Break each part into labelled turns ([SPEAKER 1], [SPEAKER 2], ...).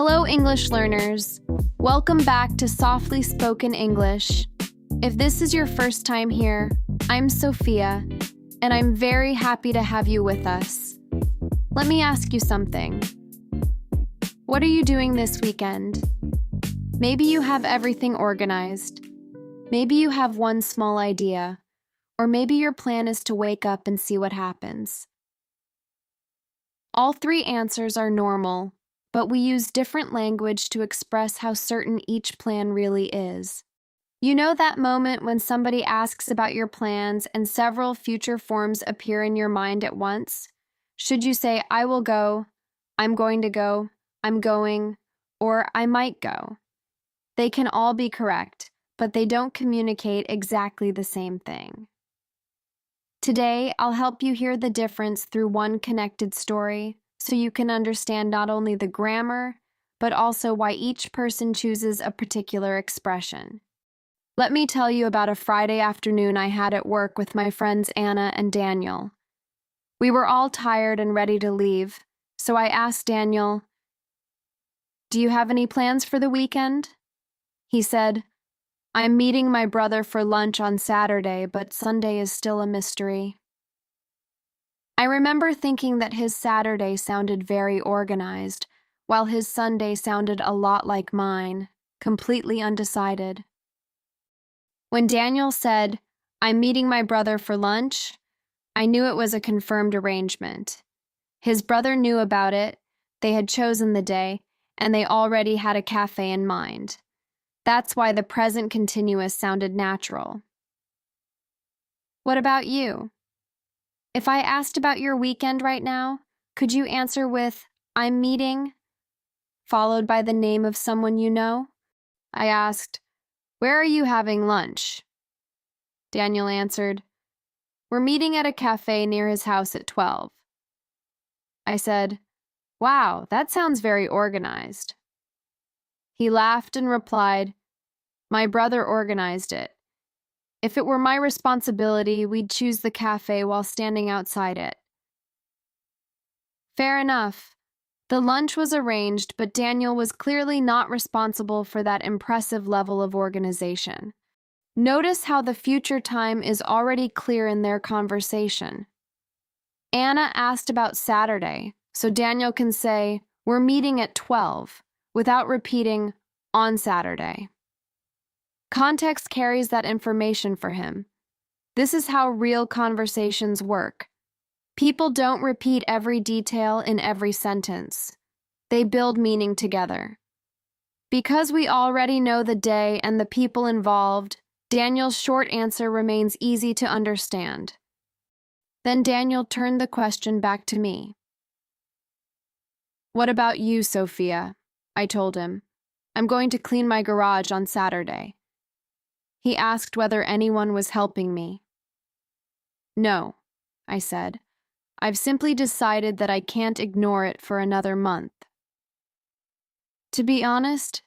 [SPEAKER 1] Hello, English learners. Welcome back to Softly Spoken English. If this is your first time here, I'm Sophia, and I'm very happy to have you with us. Let me ask you something. What are you doing this weekend? Maybe you have everything organized. Maybe you have one small idea, or maybe your plan is to wake up and see what happens. All three answers are normal, but we use different language to express how certain each plan really is. You know that moment when somebody asks about your plans and several future forms appear in your mind at once? Should you say, I will go, I'm going to go, I'm going, or I might go? They can all be correct, but they don't communicate exactly the same thing. Today, I'll help you hear the difference through one connected story, so you can understand not only the grammar, but also why each person chooses a particular expression. Let me tell you about a Friday afternoon I had at work with my friends Anna and Daniel. We were all tired and ready to leave, so I asked Daniel, "Do you have any plans for the weekend?" He said, "I'm meeting my brother for lunch on Saturday, but Sunday is still a mystery." I remember thinking that his Saturday sounded very organized, while his Sunday sounded a lot like mine, completely undecided. When Daniel said, "I'm meeting my brother for lunch," I knew it was a confirmed arrangement. His brother knew about it, they had chosen the day, and they already had a cafe in mind. That's why the present continuous sounded natural. What about you? If I asked about your weekend right now, could you answer with, "I'm meeting," followed by the name of someone you know? I asked, "Where are you having lunch?" Daniel answered, "We're meeting at a cafe near his house at 12. I said, "Wow, that sounds very organized." He laughed and replied, "My brother organized it. If it were my responsibility, we'd choose the cafe while standing outside it." Fair enough. The lunch was arranged, but Daniel was clearly not responsible for that impressive level of organization. Notice how the future time is already clear in their conversation. Anna asked about Saturday, so Daniel can say, "We're meeting at 12, without repeating, "on Saturday." Context carries that information for him. This is how real conversations work. People don't repeat every detail in every sentence. They build meaning together. Because we already know the day and the people involved, Daniel's short answer remains easy to understand. Then Daniel turned the question back to me. "What about you, Sophia?" I told him. "I'm going to clean my garage on Saturday." He asked whether anyone was helping me. "No," I said. "I've simply decided that I can't ignore it for another month." To be honest,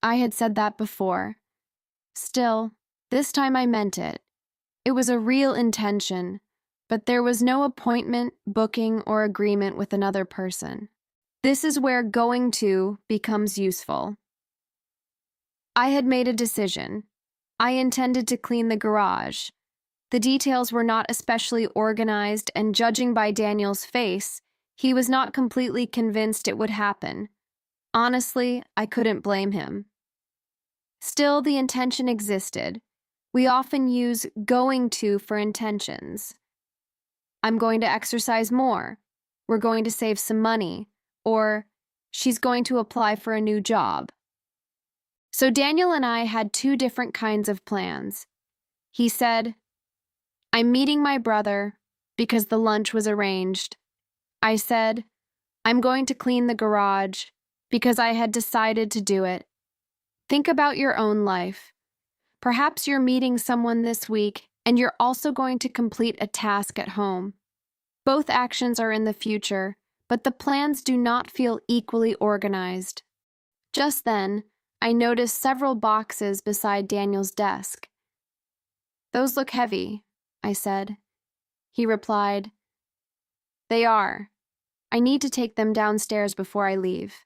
[SPEAKER 1] I had said that before. Still, this time I meant it. It was a real intention, but there was no appointment, booking, or agreement with another person. This is where going to becomes useful. I had made a decision. I intended to clean the garage. The details were not especially organized, and judging by Daniel's face, he was not completely convinced it would happen. Honestly, I couldn't blame him. Still, the intention existed. We often use going to for intentions. I'm going to exercise more. We're going to save some money. Or, she's going to apply for a new job. So Daniel and I had two different kinds of plans. He said, "I'm meeting my brother," because the lunch was arranged. I said, "I'm going to clean the garage," because I had decided to do it. Think about your own life. Perhaps you're meeting someone this week, and you're also going to complete a task at home. Both actions are in the future, but the plans do not feel equally organized. Just then, I noticed several boxes beside Daniel's desk. "Those look heavy," I said. He replied, "They are. I need to take them downstairs before I leave."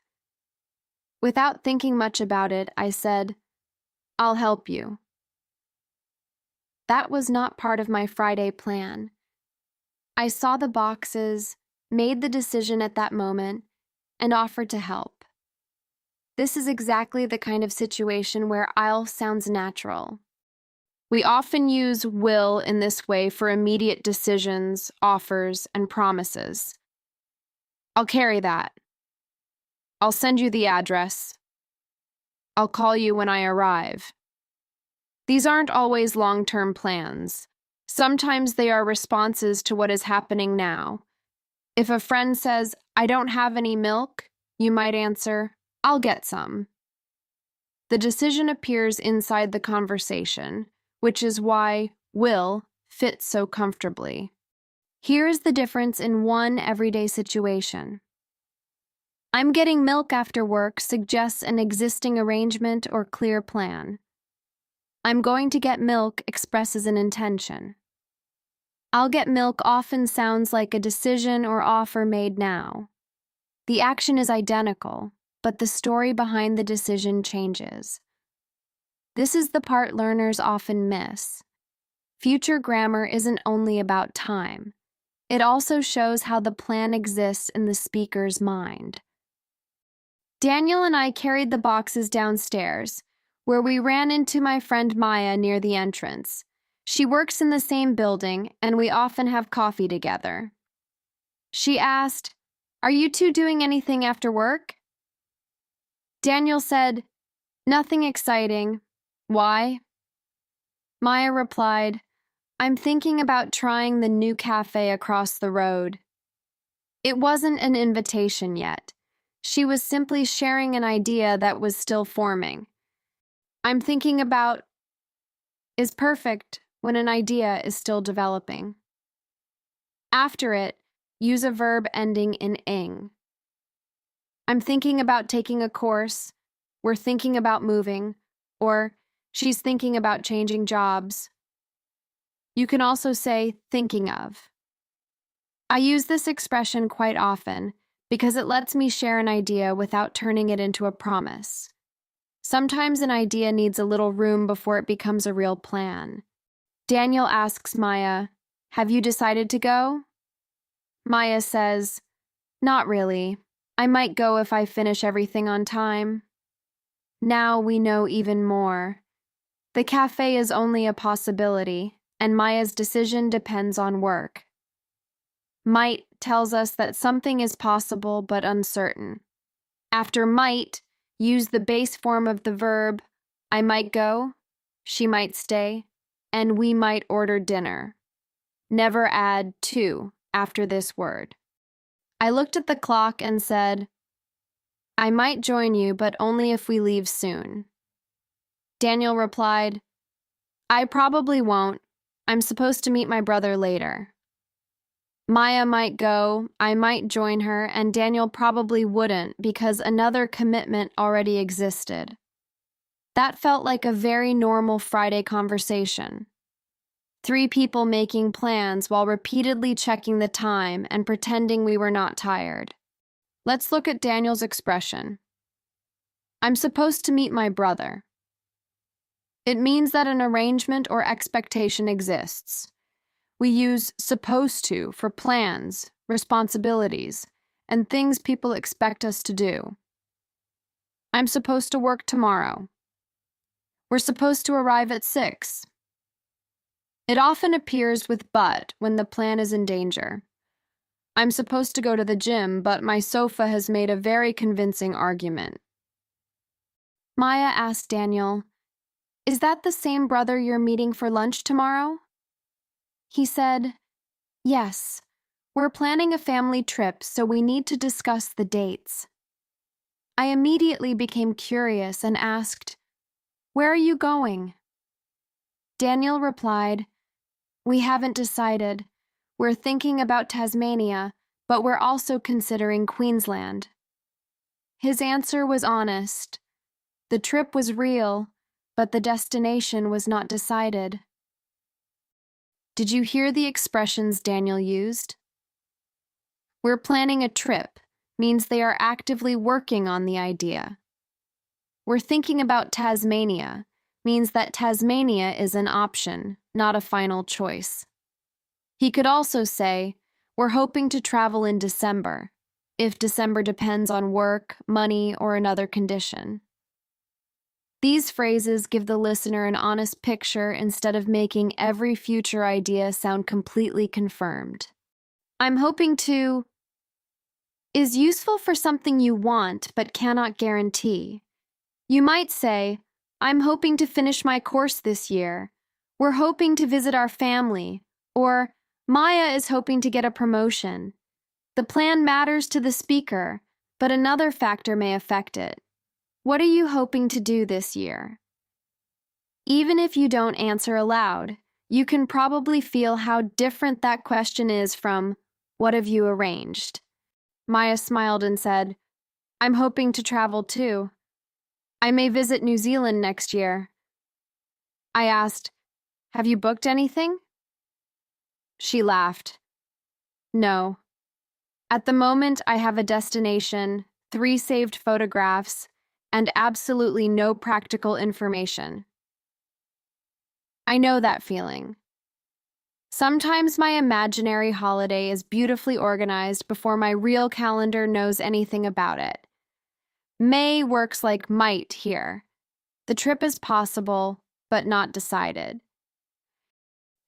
[SPEAKER 1] Without thinking much about it, I said, "I'll help you." That was not part of my Friday plan. I saw the boxes, made the decision at that moment, and offered to help. This is exactly the kind of situation where "I'll" sounds natural. We often use "will" in this way for immediate decisions, offers, and promises. "I'll carry that." "I'll send you the address." "I'll call you when I arrive." These aren't always long-term plans. Sometimes they are responses to what is happening now. If a friend says, "I don't have any milk," you might answer, "I'll get some." The decision appears inside the conversation, which is why "will" fits so comfortably. Here is the difference in one everyday situation. "I'm getting milk after work" suggests an existing arrangement or clear plan. "I'm going to get milk" expresses an intention. "I'll get milk" often sounds like a decision or offer made now. The action is identical, but the story behind the decision changes. This is the part learners often miss. Future grammar isn't only about time. It also shows how the plan exists in the speaker's mind. Daniel and I carried the boxes downstairs, where we ran into my friend Maya near the entrance. She works in the same building, and we often have coffee together. She asked, "Are you two doing anything after work?" Daniel said, "Nothing exciting." "Why?" Maya replied, "I'm thinking about trying the new cafe across the road." It wasn't an invitation yet. She was simply sharing an idea that was still forming. "I'm thinking about" is perfect when an idea is still developing. After it, use a verb ending in ing. "I'm thinking about taking a course," "we're thinking about moving," or "she's thinking about changing jobs." You can also say "thinking of." I use this expression quite often because it lets me share an idea without turning it into a promise. Sometimes an idea needs a little room before it becomes a real plan. Daniel asks Maya, "Have you decided to go?" Maya says, "Not really. I might go if I finish everything on time." Now we know even more. The cafe is only a possibility, and Maya's decision depends on work. Might tells us that something is possible but uncertain. After might, use the base form of the verb, "I might go," "she might stay," and "we might order dinner." Never add "to" after this word. I looked at the clock and said, "I might join you, but only if we leave soon." Daniel replied, "I probably won't. I'm supposed to meet my brother later." Maya might go, I might join her, and Daniel probably wouldn't because another commitment already existed. That felt like a very normal Friday conversation. Three people making plans while repeatedly checking the time and pretending we were not tired. Let's look at Daniel's expression. "I'm supposed to meet my brother." It means that an arrangement or expectation exists. We use "supposed to" for plans, responsibilities, and things people expect us to do. "I'm supposed to work tomorrow." "We're supposed to arrive at 6. It often appears with "but" when the plan is in danger. "I'm supposed to go to the gym, but my sofa has made a very convincing argument." Maya asked Daniel, "Is that the same brother you're meeting for lunch tomorrow?" He said, "Yes. We're planning a family trip, so we need to discuss the dates." I immediately became curious and asked, "Where are you going?" Daniel replied, "We haven't decided. We're thinking about Tasmania, but we're also considering Queensland." His answer was honest. The trip was real, but the destination was not decided. Did you hear the expressions Daniel used? "We're planning a trip" means they are actively working on the idea. "We're thinking about Tasmania," means that Tasmania is an option, not a final choice. He could also say, "We're hoping to travel in December," if December depends on work, money, or another condition. These phrases give the listener an honest picture instead of making every future idea sound completely confirmed. "I'm hoping to" is useful for something you want but cannot guarantee. You might say, "I'm hoping to finish my course this year," "We're hoping to visit our family," or "Maya is hoping to get a promotion." The plan matters to the speaker, but another factor may affect it. What are you hoping to do this year? Even if you don't answer aloud, you can probably feel how different that question is from, "What have you arranged?" Maya smiled and said, "I'm hoping to travel too. I may visit New Zealand next year." I asked, "Have you booked anything?" She laughed. "No. At the moment, I have a destination, 3 saved photographs, and absolutely no practical information." I know that feeling. Sometimes my imaginary holiday is beautifully organized before my real calendar knows anything about it. May works like might here. The trip is possible, but not decided.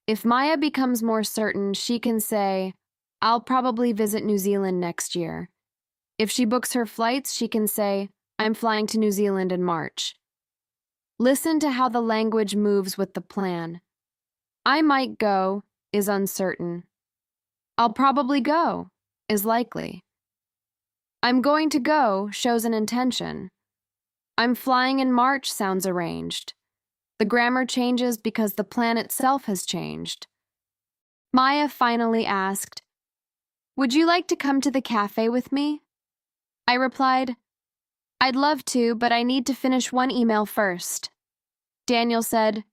[SPEAKER 1] If Maya becomes more certain, she can say, "I'll probably visit New Zealand next year." If she books her flights, she can say, "I'm flying to New Zealand in March." Listen to how the language moves with the plan. "I might go" is uncertain. "I'll probably go" is likely. "I'm going to go" shows an intention. "I'm flying in March" sounds arranged. The grammar changes because the plan itself has changed. Maya finally asked, "Would you like to come to the cafe with me?" I replied, "I'd love to, but I need to finish one email first." Daniel said,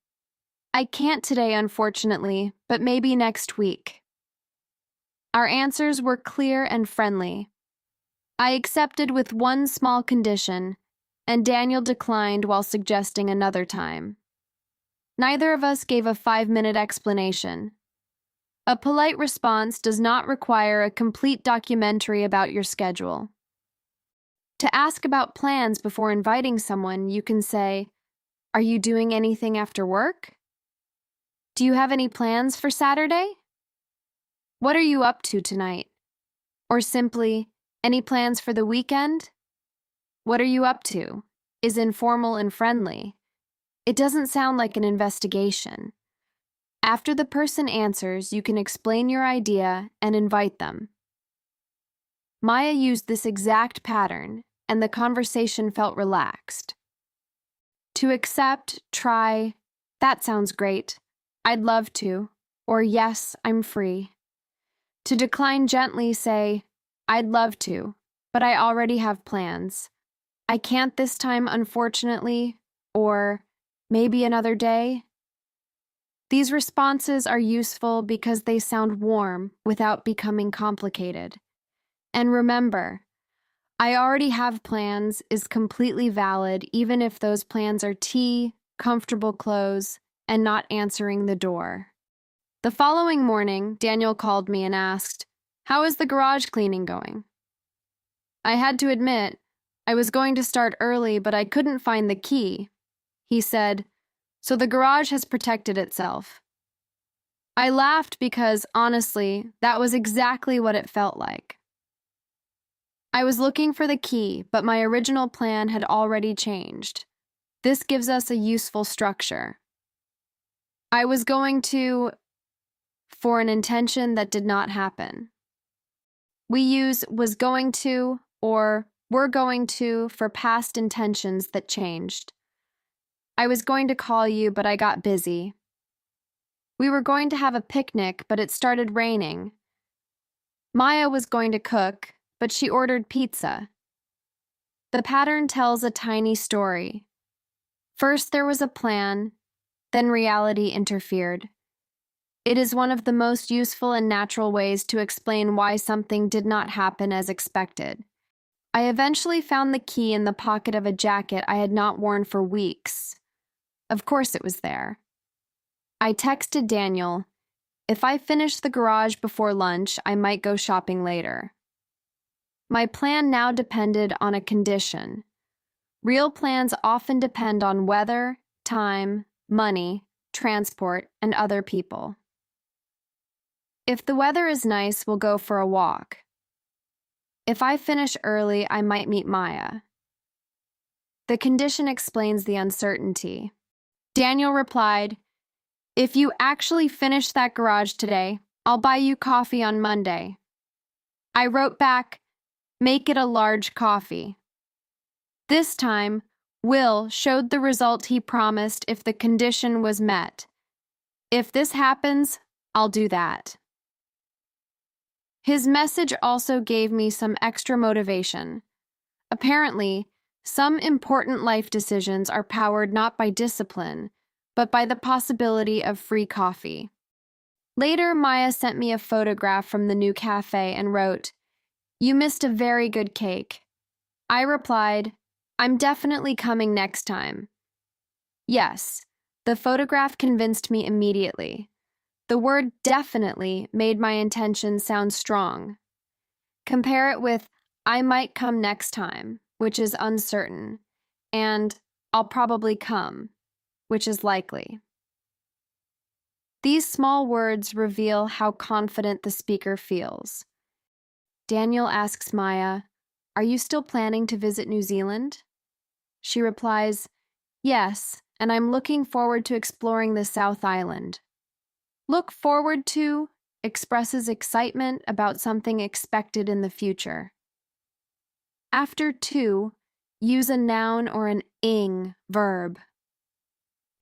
[SPEAKER 1] "I can't today, unfortunately, but maybe next week." Our answers were clear and friendly. I accepted with one small condition, and Daniel declined while suggesting another time. Neither of us gave a 5-minute explanation. A polite response does not require a complete documentary about your schedule. To ask about plans before inviting someone, you can say, "Are you doing anything after work? Do you have any plans for Saturday? What are you up to tonight?" Or simply, "Any plans for the weekend?" "What are you up to?" is informal and friendly. It doesn't sound like an investigation. After the person answers, you can explain your idea and invite them. Maya used this exact pattern, and the conversation felt relaxed. To accept, try, "That sounds great," "I'd love to," or "Yes, I'm free." To decline gently, say, "I'd love to, but I already have plans. I can't this time, unfortunately," or "Maybe another day." These responses are useful because they sound warm without becoming complicated. And remember, "I already have plans" is completely valid even if those plans are tea, comfortable clothes, and not answering the door. The following morning, Daniel called me and asked, "How is the garage cleaning going?" I had to admit, I was going to start early, but I couldn't find the key. He said, "So the garage has protected itself." I laughed because, honestly, that was exactly what it felt like. I was looking for the key, but my original plan had already changed. This gives us a useful structure. I was going to, for an intention that did not happen. We use "was going to" or "were going to" for past intentions that changed. I was going to call you, but I got busy. We were going to have a picnic, but it started raining. Maya was going to cook, but she ordered pizza. The pattern tells a tiny story. First there was a plan, then reality interfered. It is one of the most useful and natural ways to explain why something did not happen as expected. I eventually found the key in the pocket of a jacket I had not worn for weeks. Of course it was there. I texted Daniel, if I finish the garage before lunch, I might go shopping later. My plan now depended on a condition. Real plans often depend on weather, time, money, transport, and other people. If the weather is nice, we'll go for a walk. If I finish early, I might meet Maya. The condition explains the uncertainty. Daniel replied, if you actually finish that garage today, I'll buy you coffee on Monday. I wrote back, make it a large coffee. This time, Will showed the result he promised if the condition was met. If this happens, I'll do that. His message also gave me some extra motivation. Apparently, some important life decisions are powered not by discipline, but by the possibility of free coffee. Later, Maya sent me a photograph from the new cafe and wrote, you missed a very good cake. I replied, I'm definitely coming next time. Yes, the photograph convinced me immediately. The word definitely made my intention sound strong. Compare it with, I might come next time, which is uncertain, and I'll probably come, which is likely. These small words reveal how confident the speaker feels. Daniel asks Maya, are you still planning to visit New Zealand? She replies, yes, and I'm looking forward to exploring the South Island. Look forward to expresses excitement about something expected in the future. After to, use a noun or an ing verb.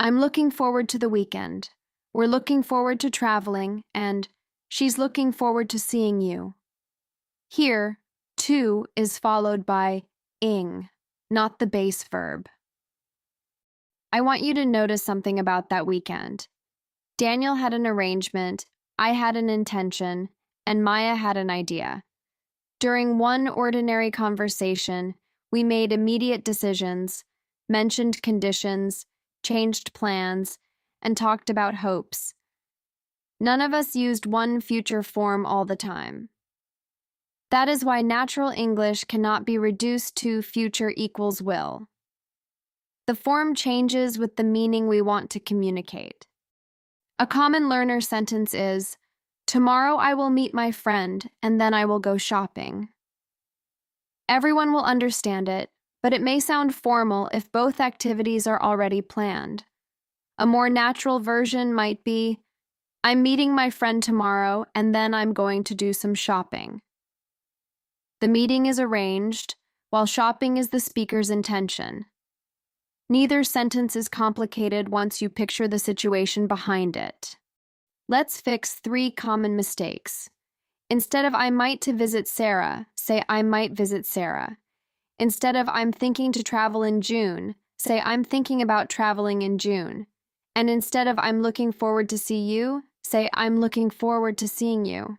[SPEAKER 1] I'm looking forward to the weekend. We're looking forward to traveling, and she's looking forward to seeing you. Here, to is followed by ing, not the base verb. I want you to notice something about that weekend. Daniel had an arrangement, I had an intention, and Maya had an idea. During one ordinary conversation, we made immediate decisions, mentioned conditions, changed plans, and talked about hopes. None of us used one future form all the time. That is why natural English cannot be reduced to future equals will. The form changes with the meaning we want to communicate. A common learner sentence is, tomorrow I will meet my friend, and then I will go shopping. Everyone will understand it, but it may sound formal if both activities are already planned. A more natural version might be, I'm meeting my friend tomorrow, and then I'm going to do some shopping. The meeting is arranged, while shopping is the speaker's intention. Neither sentence is complicated once you picture the situation behind it. Let's fix 3 common mistakes. Instead of I might to visit Sarah, say I might visit Sarah. Instead of I'm thinking to travel in June, say I'm thinking about traveling in June. And instead of I'm looking forward to see you, say I'm looking forward to seeing you.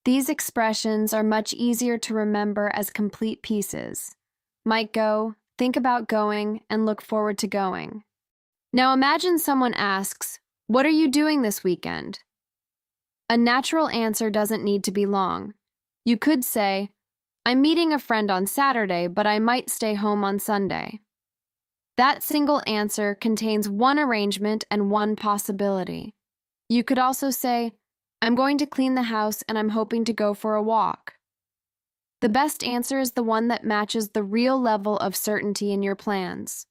[SPEAKER 1] These expressions are much easier to remember as complete pieces. Might go, think about going, and look forward to going. Now imagine someone asks, what are you doing this weekend? A natural answer doesn't need to be long. You could say, I'm meeting a friend on Saturday, but I might stay home on Sunday. That single answer contains one arrangement and one possibility. You could also say, I'm going to clean the house and I'm hoping to go for a walk. The best answer is the one that matches the real level of certainty in your plans.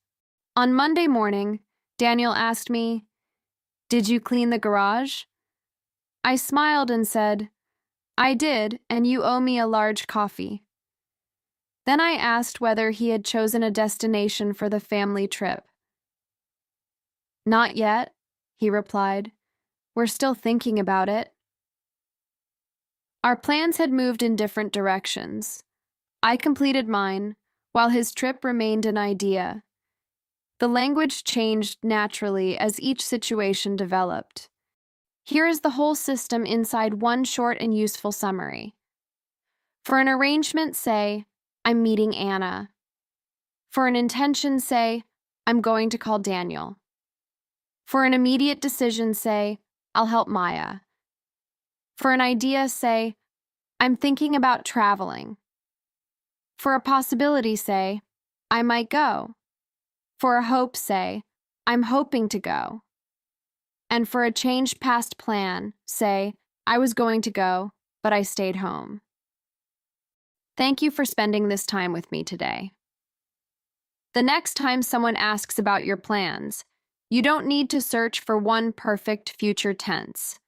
[SPEAKER 1] On Monday morning, Daniel asked me, did you clean the garage? I smiled and said, I did, and you owe me a large coffee. Then I asked whether he had chosen a destination for the family trip. Not yet, he replied. We're still thinking about it. Our plans had moved in different directions. I completed mine, while his trip remained an idea. The language changed naturally as each situation developed. Here is the whole system inside one short and useful summary. For an arrangement, say, I'm meeting Anna. For an intention, say, I'm going to call Daniel. For an immediate decision, say, I'll help Maya. For an idea, say, I'm thinking about traveling. For a possibility, say, I might go. For a hope, say, I'm hoping to go. And for a changed past plan, say, I was going to go, but I stayed home. Thank you for spending this time with me today. The next time someone asks about your plans, you don't need to search for one perfect future tense.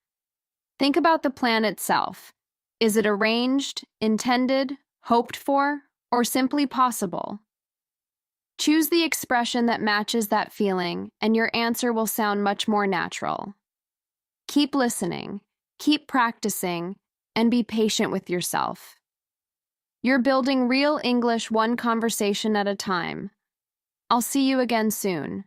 [SPEAKER 1] Think about the plan itself. Is it arranged, intended, hoped for, or simply possible? Choose the expression that matches that feeling, and your answer will sound much more natural. Keep listening, keep practicing, and be patient with yourself. You're building real English one conversation at a time. I'll see you again soon.